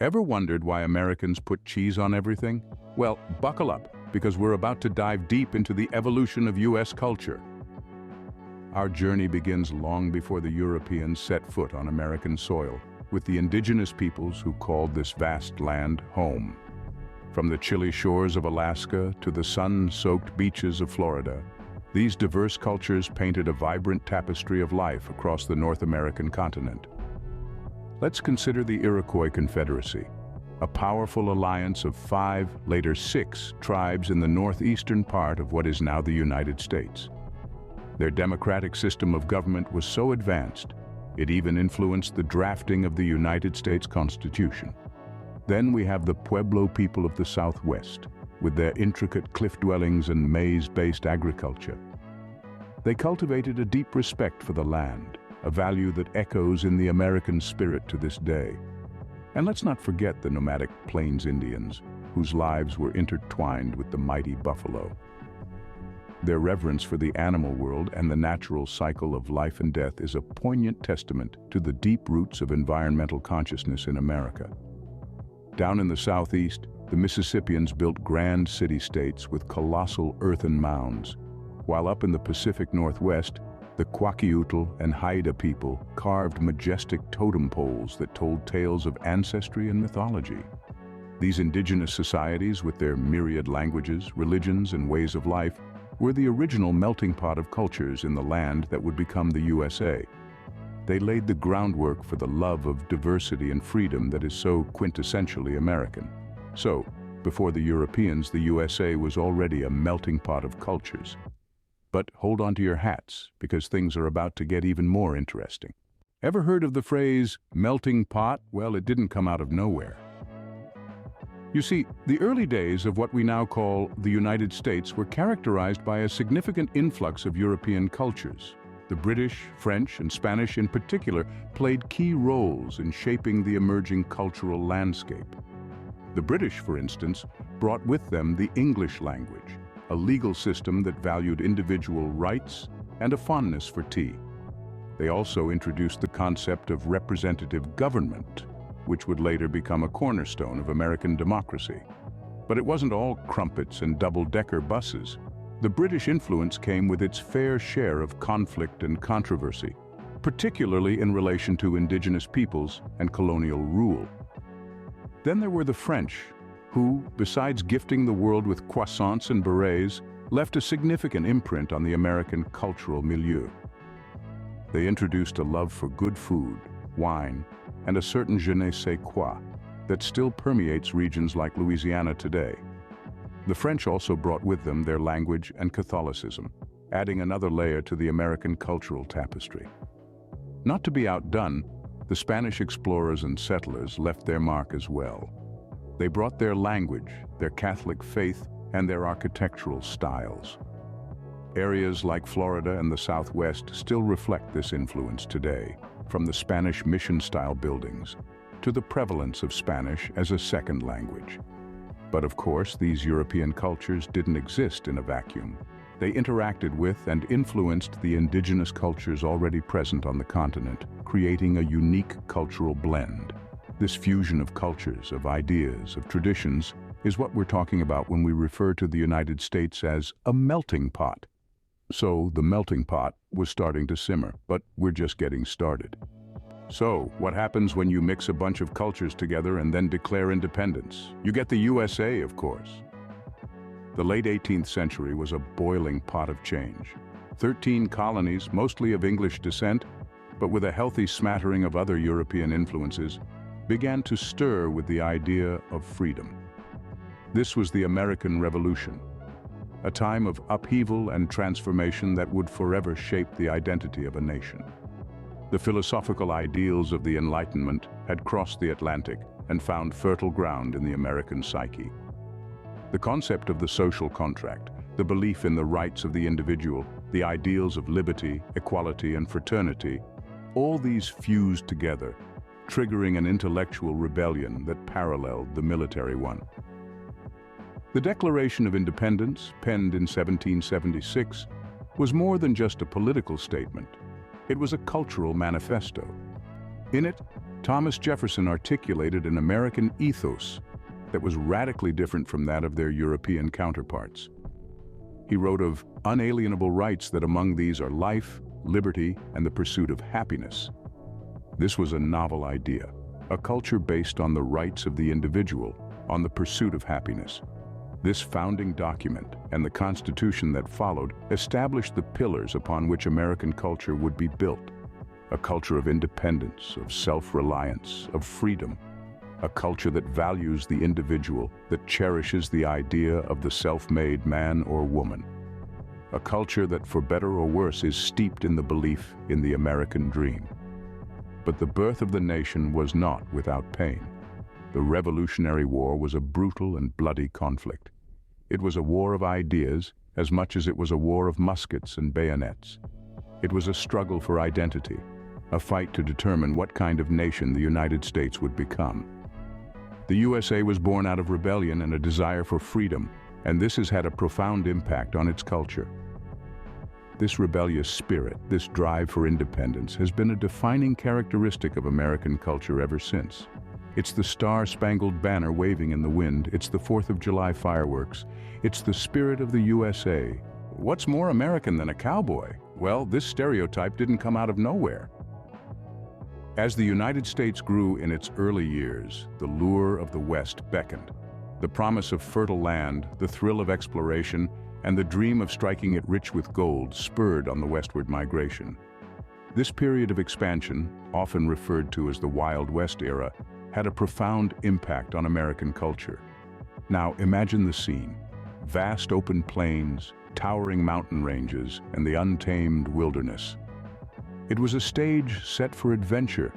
Ever wondered why Americans put cheese on everything? Well, buckle up, because we're about to dive deep into the evolution of U.S. culture. Our journey begins long before the Europeans set foot on American soil, with the indigenous peoples who called this vast land home. From the chilly shores of Alaska to the sun-soaked beaches of Florida, these diverse cultures painted a vibrant tapestry of life across the North American continent. Let's consider the Iroquois Confederacy, a powerful alliance of 5, later 6, tribes in the northeastern part of what is now the United States. Their democratic system of government was so advanced, it even influenced the drafting of the United States Constitution. Then we have the Pueblo people of the Southwest, with their intricate cliff dwellings and maize-based agriculture. They cultivated a deep respect for the land, a value that echoes in the American spirit to this day. And let's not forget the nomadic Plains Indians, whose lives were intertwined with the mighty buffalo. Their reverence for the animal world and the natural cycle of life and death is a poignant testament to the deep roots of environmental consciousness in America. Down in the southeast, the Mississippians built grand city-states with colossal earthen mounds, while up in the Pacific Northwest, the Kwakiutl and Haida people carved majestic totem poles that told tales of ancestry and mythology. These indigenous societies, with their myriad languages, religions, and ways of life, were the original melting pot of cultures in the land that would become the USA. They laid the groundwork for the love of diversity and freedom that is so quintessentially American. So, before the Europeans, the USA was already a melting pot of cultures. But hold on to your hats, because things are about to get even more interesting. Ever heard of the phrase, melting pot? Well, it didn't come out of nowhere. You see, the early days of what we now call the United States were characterized by a significant influx of European cultures. The British, French, and Spanish in particular played key roles in shaping the emerging cultural landscape. The British, for instance, brought with them the English language, a legal system that valued individual rights and a fondness for tea. They also introduced the concept of representative government, which would later become a cornerstone of American democracy. But it wasn't all crumpets and double-decker buses. The British influence came with its fair share of conflict and controversy, particularly in relation to indigenous peoples and colonial rule. Then there were the French, who, besides gifting the world with croissants and berets, left a significant imprint on the American cultural milieu. They introduced a love for good food, wine, and a certain je ne sais quoi that still permeates regions like Louisiana today. The French also brought with them their language and Catholicism, adding another layer to the American cultural tapestry. Not to be outdone, the Spanish explorers and settlers left their mark as well. They brought their language, their Catholic faith, and their architectural styles. Areas like Florida and the Southwest still reflect this influence today, from the Spanish mission-style buildings to the prevalence of Spanish as a second language. But of course, these European cultures didn't exist in a vacuum. They interacted with and influenced the indigenous cultures already present on the continent, creating a unique cultural blend. This fusion of cultures, of ideas, of traditions, is what we're talking about when we refer to the United States as a melting pot. So, the melting pot was starting to simmer, but we're just getting started. So, what happens when you mix a bunch of cultures together and then declare independence? You get the USA, of course. The late 18th century was a boiling pot of change. 13 colonies, mostly of English descent, but with a healthy smattering of other European influences, began to stir with the idea of freedom. This was the American Revolution, a time of upheaval and transformation that would forever shape the identity of a nation. The philosophical ideals of the Enlightenment had crossed the Atlantic and found fertile ground in the American psyche. The concept of the social contract, the belief in the rights of the individual, the ideals of liberty, equality, and fraternity, all these fused together, triggering an intellectual rebellion that paralleled the military one. The Declaration of Independence, penned in 1776, was more than just a political statement. It was a cultural manifesto. In it, Thomas Jefferson articulated an American ethos that was radically different from that of their European counterparts. He wrote of unalienable rights that among these are life, liberty, and the pursuit of happiness. This was a novel idea, a culture based on the rights of the individual, on the pursuit of happiness. This founding document and the Constitution that followed established the pillars upon which American culture would be built. A culture of independence, of self-reliance, of freedom. A culture that values the individual, that cherishes the idea of the self-made man or woman. A culture that, for better or worse, is steeped in the belief in the American dream. But the birth of the nation was not without pain. The Revolutionary War was a brutal and bloody conflict. It was a war of ideas as much as it was a war of muskets and bayonets. It was a struggle for identity, a fight to determine what kind of nation the United States would become. The USA was born out of rebellion and a desire for freedom, and this has had a profound impact on its culture. This rebellious spirit, this drive for independence, has been a defining characteristic of American culture ever since. It's the star-spangled banner waving in the wind, it's the 4th of July fireworks, it's the spirit of the USA. What's more American than a cowboy? Well, this stereotype didn't come out of nowhere. As the United States grew in its early years, the lure of the West beckoned. The promise of fertile land, the thrill of exploration, and the dream of striking it rich with gold spurred on the westward migration. This period of expansion, often referred to as the Wild West era, had a profound impact on American culture. Now imagine the scene: vast open plains, towering mountain ranges, and the untamed wilderness. It was a stage set for adventure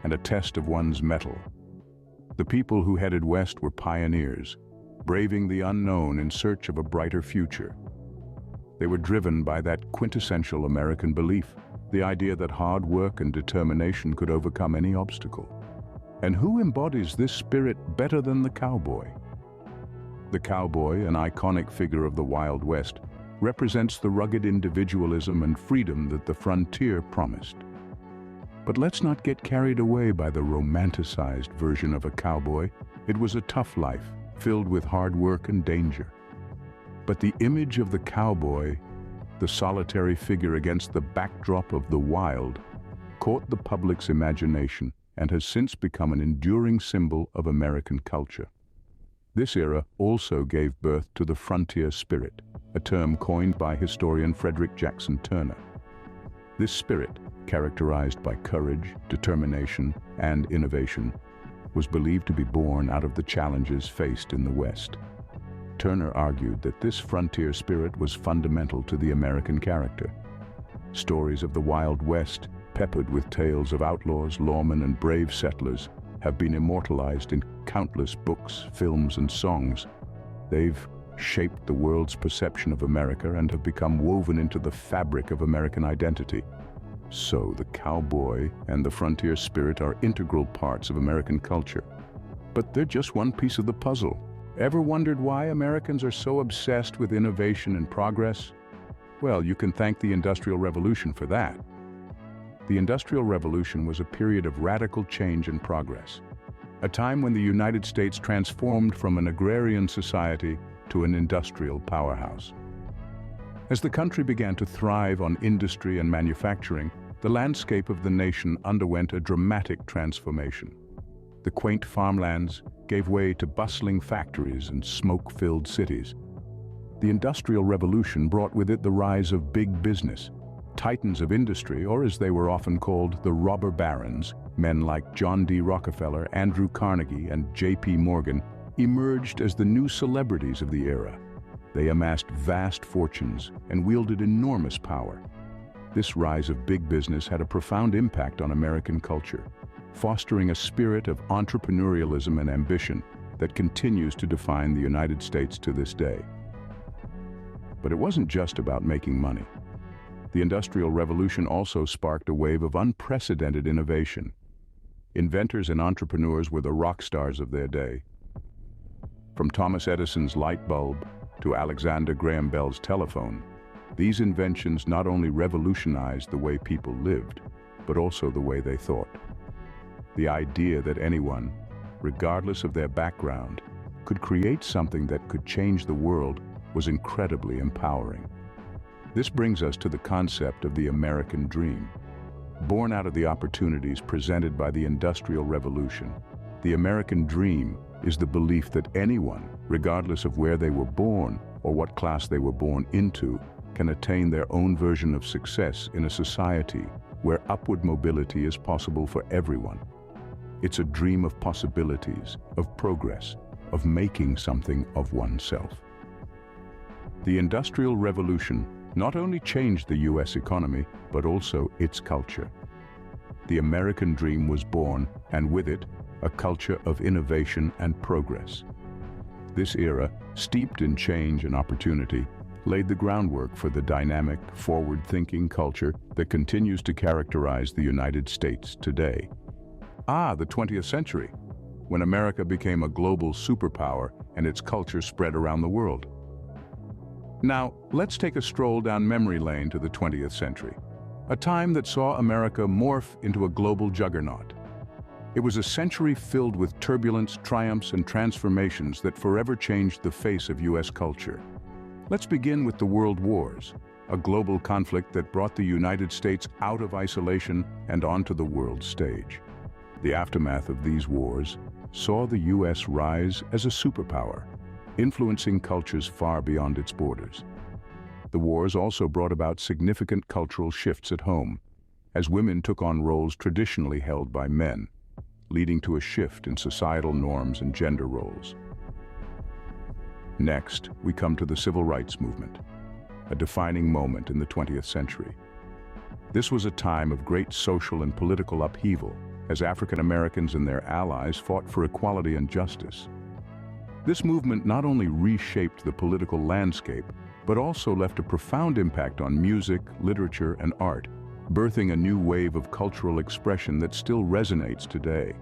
and a test of one's mettle. The people who headed west were pioneers, braving the unknown in search of a brighter future. They were driven by that quintessential American belief, the idea that hard work and determination could overcome any obstacle. And who embodies this spirit better than the cowboy? The cowboy, an iconic figure of the Wild West, represents the rugged individualism and freedom that the frontier promised. But let's not get carried away by the romanticized version of a cowboy. It was a tough life, filled with hard work and danger. But the image of the cowboy, the solitary figure against the backdrop of the wild, caught the public's imagination and has since become an enduring symbol of American culture. This era also gave birth to the frontier spirit, a term coined by historian Frederick Jackson Turner. This spirit, characterized by courage, determination, and innovation, was believed to be born out of the challenges faced in the West. Turner argued that this frontier spirit was fundamental to the American character. Stories of the Wild West, peppered with tales of outlaws, lawmen, and brave settlers, have been immortalized in countless books, films, and songs. They've shaped the world's perception of America and have become woven into the fabric of American identity. So the cowboy and the frontier spirit are integral parts of American culture. But they're just one piece of the puzzle. Ever wondered why Americans are so obsessed with innovation and progress? Well, you can thank the Industrial Revolution for that. The Industrial Revolution was a period of radical change and progress, a time when the United States transformed from an agrarian society to an industrial powerhouse. As the country began to thrive on industry and manufacturing, the landscape of the nation underwent a dramatic transformation. The quaint farmlands gave way to bustling factories and smoke-filled cities. The Industrial Revolution brought with it the rise of big business. Titans of industry, or as they were often called, the robber barons, men like John D. Rockefeller, Andrew Carnegie, and J.P. Morgan, emerged as the new celebrities of the era. They amassed vast fortunes and wielded enormous power. This rise of big business had a profound impact on American culture, fostering a spirit of entrepreneurialism and ambition that continues to define the United States to this day. But it wasn't just about making money. The Industrial Revolution also sparked a wave of unprecedented innovation. Inventors and entrepreneurs were the rock stars of their day. From Thomas Edison's light bulb to Alexander Graham Bell's telephone, these inventions not only revolutionized the way people lived, but also the way they thought. The idea that anyone, regardless of their background, could create something that could change the world was incredibly empowering. This brings us to the concept of the American dream. Born out of the opportunities presented by the Industrial Revolution, the American dream is the belief that anyone, regardless of where they were born or what class they were born into, can attain their own version of success in a society where upward mobility is possible for everyone. It's a dream of possibilities, of progress, of making something of oneself. The Industrial Revolution not only changed the US economy, but also its culture. The American dream was born, and with it, a culture of innovation and progress. This era, steeped in change and opportunity, laid the groundwork for the dynamic, forward-thinking culture that continues to characterize the United States today. The 20th century, when America became a global superpower and its culture spread around the world. Now, let's take a stroll down memory lane to the 20th century, a time that saw America morph into a global juggernaut. It was a century filled with turbulence, triumphs, and transformations that forever changed the face of US culture. Let's begin with the World Wars, a global conflict that brought the United States out of isolation and onto the world stage. The aftermath of these wars saw the US rise as a superpower, influencing cultures far beyond its borders. The wars also brought about significant cultural shifts at home, as women took on roles traditionally held by men, leading to a shift in societal norms and gender roles. Next, we come to the Civil Rights Movement, a defining moment in the 20th century. This was a time of great social and political upheaval, as African Americans and their allies fought for equality and justice. This movement not only reshaped the political landscape, but also left a profound impact on music, literature, and art, birthing a new wave of cultural expression that still resonates today.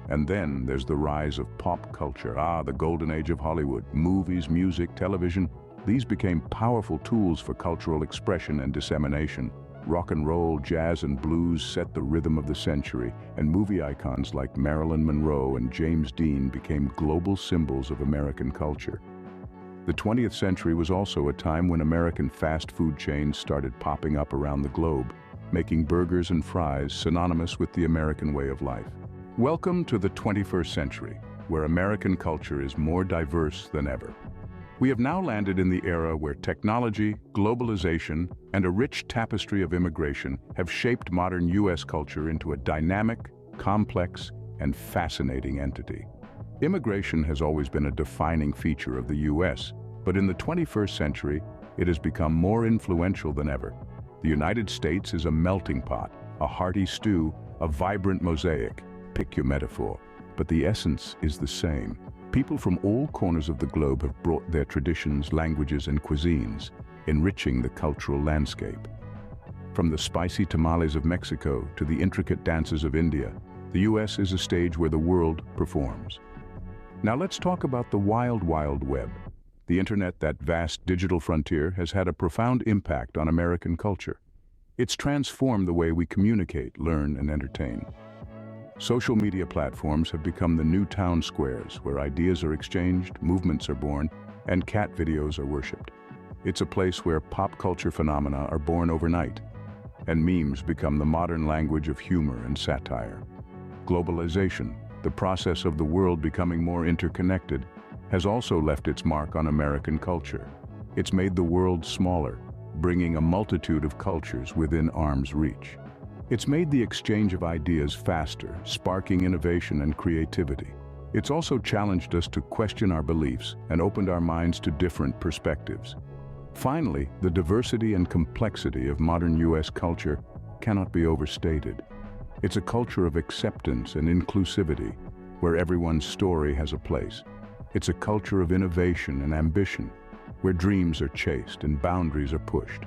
And then there's the rise of pop culture, the golden age of Hollywood. Movies, music, television, these became powerful tools for cultural expression and dissemination. Rock and roll, jazz, and blues set the rhythm of the century, and movie icons like Marilyn Monroe and James Dean became global symbols of American culture. The 20th century was also a time when American fast food chains started popping up around the globe, making burgers and fries synonymous with the American way of life. Welcome to the 21st century, where American culture is more diverse than ever. We have now landed in the era where technology, globalization, and a rich tapestry of immigration have shaped modern US culture into a dynamic, complex, and fascinating entity. Immigration has always been a defining feature of the US, but in the 21st century, it has become more influential than ever. The United States is a melting pot, a hearty stew, a vibrant mosaic. Pick your metaphor, but the essence is the same. People from all corners of the globe have brought their traditions, languages, and cuisines, enriching the cultural landscape. From the spicy tamales of Mexico to the intricate dances of India, the US is a stage where the world performs. Now let's talk about the wild, wild web. The internet, that vast digital frontier, has had a profound impact on American culture. It's transformed the way we communicate, learn, and entertain. Social media platforms have become the new town squares where ideas are exchanged, movements are born, and cat videos are worshipped. It's a place where pop culture phenomena are born overnight, and memes become the modern language of humor and satire. Globalization, the process of the world becoming more interconnected, has also left its mark on American culture. It's made the world smaller, bringing a multitude of cultures within arm's reach. It's made the exchange of ideas faster, sparking innovation and creativity. It's also challenged us to question our beliefs and opened our minds to different perspectives. Finally, the diversity and complexity of modern US culture cannot be overstated. It's a culture of acceptance and inclusivity, where everyone's story has a place. It's a culture of innovation and ambition, where dreams are chased and boundaries are pushed.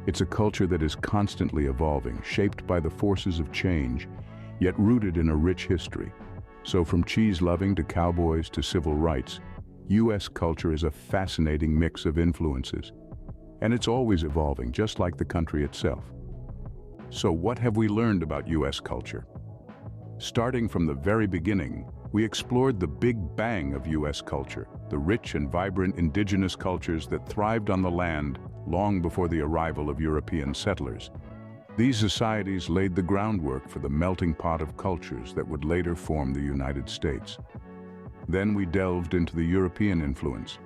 It's a culture that is constantly evolving, shaped by the forces of change, yet rooted in a rich history. So from cheese-loving to cowboys to civil rights, US culture is a fascinating mix of influences. And it's always evolving, just like the country itself. So what have we learned about US culture? Starting from the very beginning, we explored the Big Bang of U.S. culture, the rich and vibrant indigenous cultures that thrived on the land long before the arrival of European settlers. These societies laid the groundwork for the melting pot of cultures that would later form the United States. Then we delved into the European influence.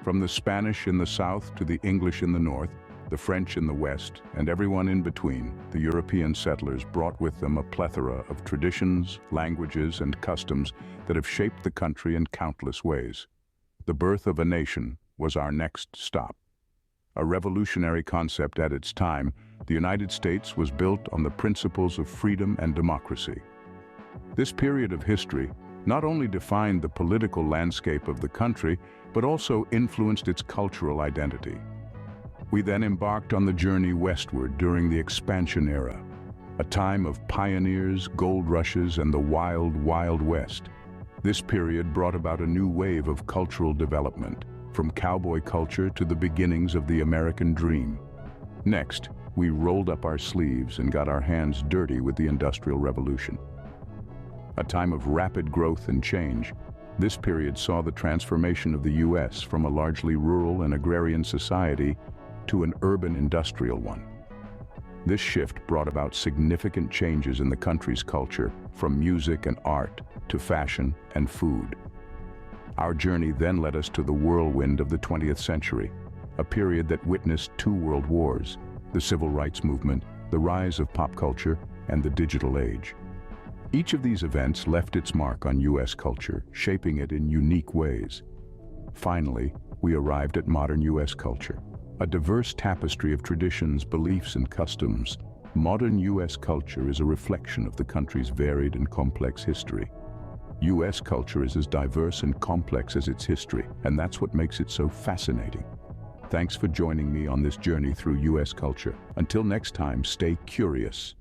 From the Spanish in the south to the English in the north, the French in the west, and everyone in between, the European settlers brought with them a plethora of traditions, languages, and customs that have shaped the country in countless ways. The birth of a nation was our next stop. A revolutionary concept at its time, the United States was built on the principles of freedom and democracy. This period of history not only defined the political landscape of the country, but also influenced its cultural identity. We then embarked on the journey westward during the expansion era, a time of pioneers, gold rushes, and the wild, wild west. This period brought about a new wave of cultural development, from cowboy culture to the beginnings of the American dream. Next, we rolled up our sleeves and got our hands dirty with the Industrial Revolution. A time of rapid growth and change, this period saw the transformation of the U.S. from a largely rural and agrarian society to an urban industrial one. This shift brought about significant changes in the country's culture, from music and art to fashion and food. Our journey then led us to the whirlwind of the 20th century, a period that witnessed two world wars, the civil rights movement, the rise of pop culture, and the digital age. Each of these events left its mark on U.S. culture, shaping it in unique ways. Finally, we arrived at modern U.S. culture. A diverse tapestry of traditions, beliefs, and customs, modern U.S. culture is a reflection of the country's varied and complex history. U.S. culture is as diverse and complex as its history, and that's what makes it so fascinating. Thanks for joining me on this journey through U.S. culture. Until next time, stay curious.